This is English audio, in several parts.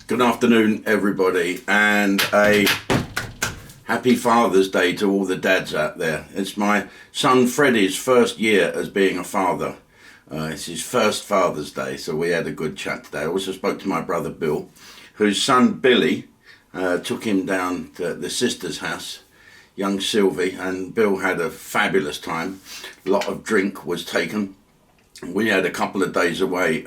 Good afternoon, everybody, and a happy Father's Day to all the dads out there. It's my son Freddie's first year as being a father. It's his first Father's Day, so we had a good chat today. I also spoke to my brother Bill, whose son Billy took him down to the sister's house, young Sylvie, and Bill had a fabulous time. A lot of drink was taken. We had a couple of days away,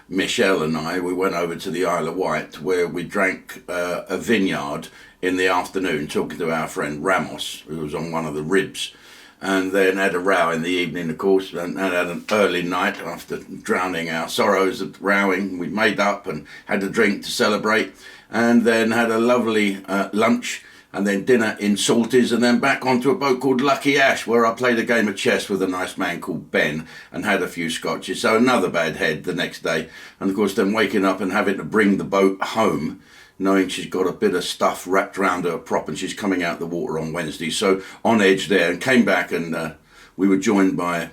Michelle and I. We went over to the Isle of Wight, where we drank a vineyard in the afternoon, talking to our friend Ramos, who was on one of the ribs, and then had a row in the evening, of course, and had an early night after drowning our sorrows of rowing. We made up and had a drink to celebrate, and then had a lovely lunch, and then dinner in Salties, and then back onto a boat called Lucky Ash, where I played a game of chess with a nice man called Ben and had a few scotches. So another bad head the next day. And of course then waking up and having to bring the boat home, knowing she's got a bit of stuff wrapped around her prop and she's coming out the water on Wednesday. So on edge there, and came back, and we were joined by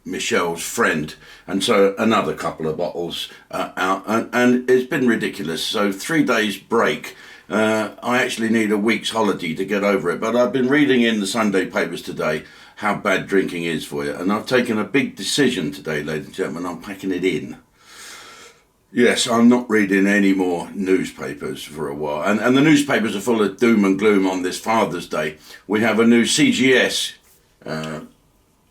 Michelle's friend, and so another couple of bottles out, and it's been ridiculous. So 3 days break. I actually need a week's holiday to get over it, but I've been reading in the Sunday papers today how bad drinking is for you, and I've taken a big decision today, ladies and gentlemen. I'm packing it in. Yes, I'm not reading any more newspapers for a while, and the newspapers are full of doom and gloom on this Father's Day. We have a new CGS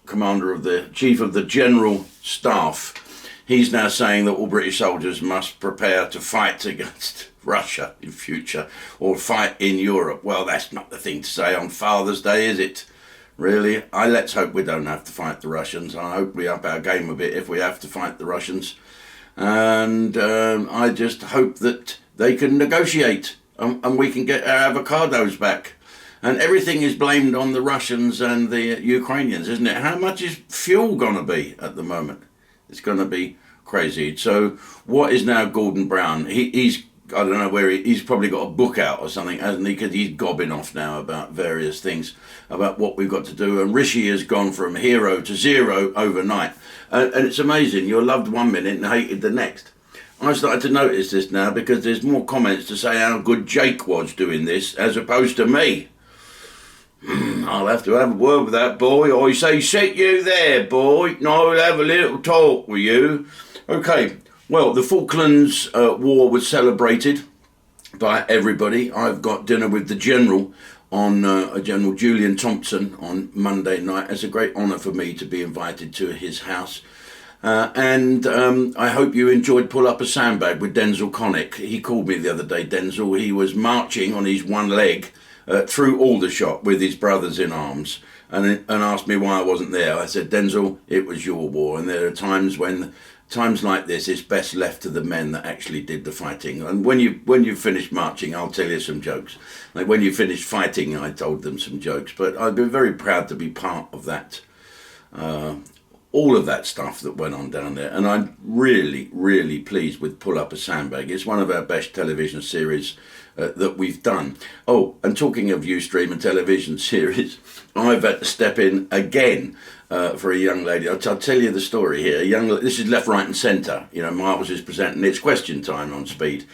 commander of the Chief of the General Staff. He's now saying that all British soldiers must prepare to fight against Russia in future, or fight in Europe. Well, that's not the thing to say on Father's Day, is it? Really? Let's hope we don't have to fight the Russians. I hope we up our game a bit if we have to fight the Russians. And I just hope that they can negotiate and we can get our avocados back. And everything is blamed on the Russians and the Ukrainians, isn't it? How much is fuel going to be at the moment? It's going to be crazy. So what is now Gordon Brown? He's I don't know where he's probably got a book out or something, hasn't he? Because he's gobbing off now about various things, about what we've got to do. And Rishi has gone from hero to zero overnight. And it's amazing. You're loved one minute and hated the next. I've started to notice this now because there's more comments to say how good Jake was doing this as opposed to me. I'll have to have a word with that boy. I say, sit you there, boy. No, I'll have a little talk with you. Okay. Well, the Falklands War was celebrated by everybody. I've got dinner with the General on General Julian Thompson on Monday night. It's a great honour for me to be invited to his house. And I hope you enjoyed Pull Up a Sandbag with Denzel Connick. He called me the other day, Denzel. He was marching on his one leg through Aldershot with his brothers in arms, and asked me why I wasn't there. I said, Denzel, it was your war, and there are times like this, it's best left to the men that actually did the fighting. And when you finish marching, I'll tell you some jokes. Like when you finished fighting, I told them some jokes. But I've been very proud to be part of that, all of that stuff that went on down there. And I'm really, really pleased with Pull Up a Sandbag. It's one of our best television series that we've done. Oh, and talking of Ustreme and television series, I've had to step in again for a young lady. I'll tell you the story here. This is Left, Right and Centre. You know, Marvels is presenting. It's question time on Speed.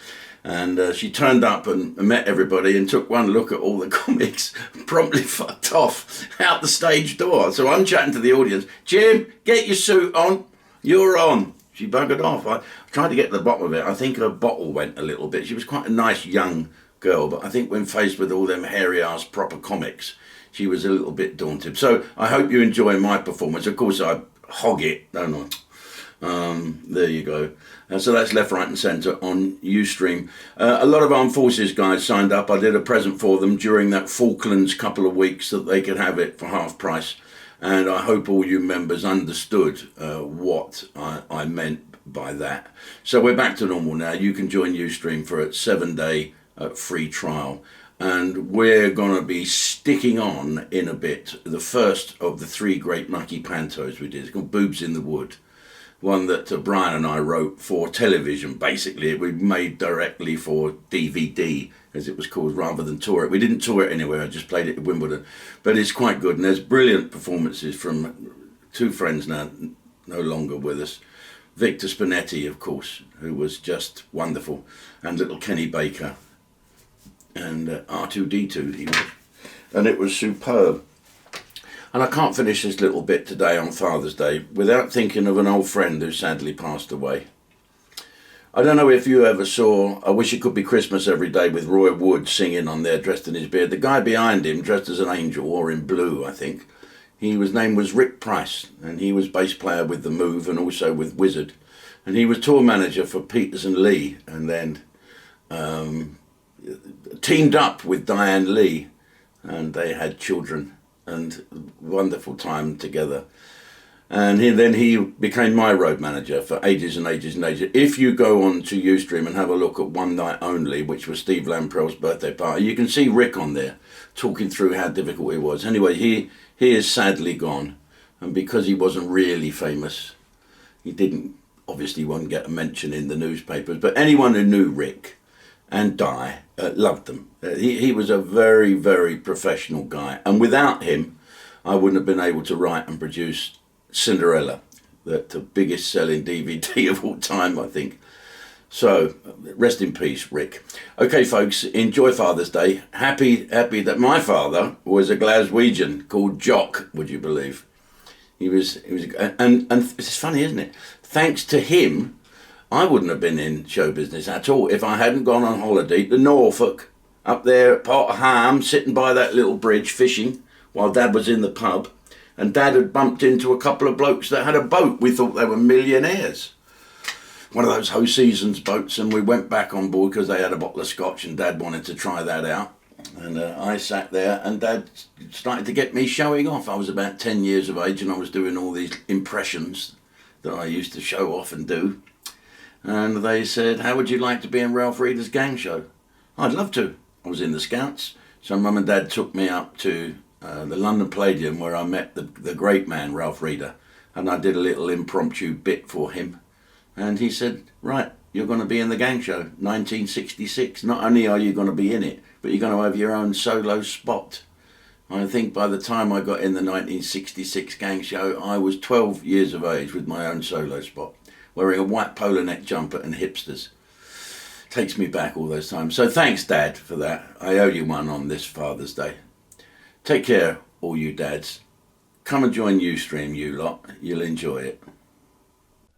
And she turned up and met everybody and took one look at all the comics, promptly fucked off out the stage door. So I'm chatting to the audience. Jim, get your suit on. You're on. She buggered off. I tried to get to the bottom of it. I think her bottle went a little bit. She was quite a nice young girl, but I think when faced with all them hairy-ass proper comics, she was a little bit daunted. So I hope you enjoy my performance. Of course, I hog it, don't I? There you go. So that's Left, Right and Centre on Ustream. A lot of Armed Forces guys signed up. I did a present for them during that Falklands couple of weeks that they could have it for half price. And I hope all you members understood what I meant by that. So we're back to normal now. You can join Ustream for a 7-day free trial. And we're going to be sticking on in a bit the first of the 3 great mucky pantos we did. It's called Boobs in the Wood. One that Brian and I wrote for television. Basically, we made directly for DVD, as it was called, rather than tour it. We didn't tour it anywhere, I just played it at Wimbledon. But it's quite good, and there's brilliant performances from 2 friends now, no longer with us. Victor Spinetti, of course, who was just wonderful, and little Kenny Baker, and R2D2, he was, and it was superb. And I can't finish this little bit today on Father's Day without thinking of an old friend who sadly passed away. I don't know if you ever saw I Wish It Could Be Christmas Every Day with Roy Wood singing on there, dressed in his beard. The guy behind him, dressed as an angel, or in blue, I think, his name was Rick Price, and he was bass player with The Move and also with Wizard. And he was tour manager for Peters and Lee, and then teamed up with Diane Lee, and they had children, and wonderful time together. And then he became my road manager for ages and ages and ages. If you go on to Ustreme and have a look at One Night Only, which was Steve Lamprell's birthday party, you can see Rick on there talking through how difficult it was. Anyway, he is sadly gone. And because he wasn't really famous, he obviously won't get a mention in the newspapers. But anyone who knew Rick and Di loved them. He was a very, very professional guy. And without him, I wouldn't have been able to write and produce Cinderella, the biggest selling DVD of all time, I think. So, rest in peace, Rick. Okay, folks, enjoy Father's Day. Happy that my father was a Glaswegian called Jock, would you believe? He was, and it's funny, isn't it? Thanks to him, I wouldn't have been in show business at all if I hadn't gone on holiday to Norfolk, up there at Pot of Ham, sitting by that little bridge fishing while Dad was in the pub. And Dad had bumped into a couple of blokes that had a boat. We thought they were millionaires. One of those Ho Seasons boats, and we went back on board because they had a bottle of scotch and Dad wanted to try that out. And I sat there and Dad started to get me showing off. I was about 10 years of age and I was doing all these impressions that I used to show off and do. And they said, how would you like to be in Ralph Reeder's gang show? I'd love to. I was in the Scouts. So Mum and Dad took me up to the London Palladium where I met the great man, Ralph Reeder. And I did a little impromptu bit for him. And he said, right, you're going to be in the gang show, 1966. Not only are you going to be in it, but you're going to have your own solo spot. I think by the time I got in the 1966 gang show, I was 12 years of age with my own solo spot, wearing a white polo neck jumper and hipsters. Takes me back all those times. So thanks, Dad, for that. I owe you one on this Father's Day. Take care, all you dads. Come and join Ustreme, you lot. You'll enjoy it.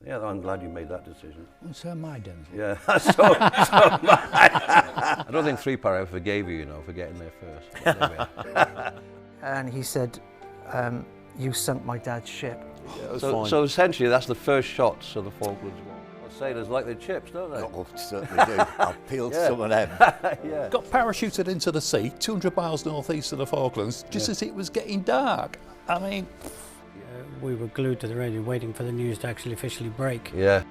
Yeah, I'm glad you made that decision. And so am I, Denzel. Yeah, so am I. I don't think 3-Par ever forgave you, for getting there first. But there we are. And he said, you sunk my dad's ship. Yeah, so essentially, that's the first shots of the Falklands War. Sailors like their chips, don't they? Oh, certainly do. I've peeled some of them. Yeah. Got parachuted into the sea, 200 miles northeast of the Falklands, just as it was getting dark. I mean... We were glued to the radio waiting for the news to actually officially break. Yeah.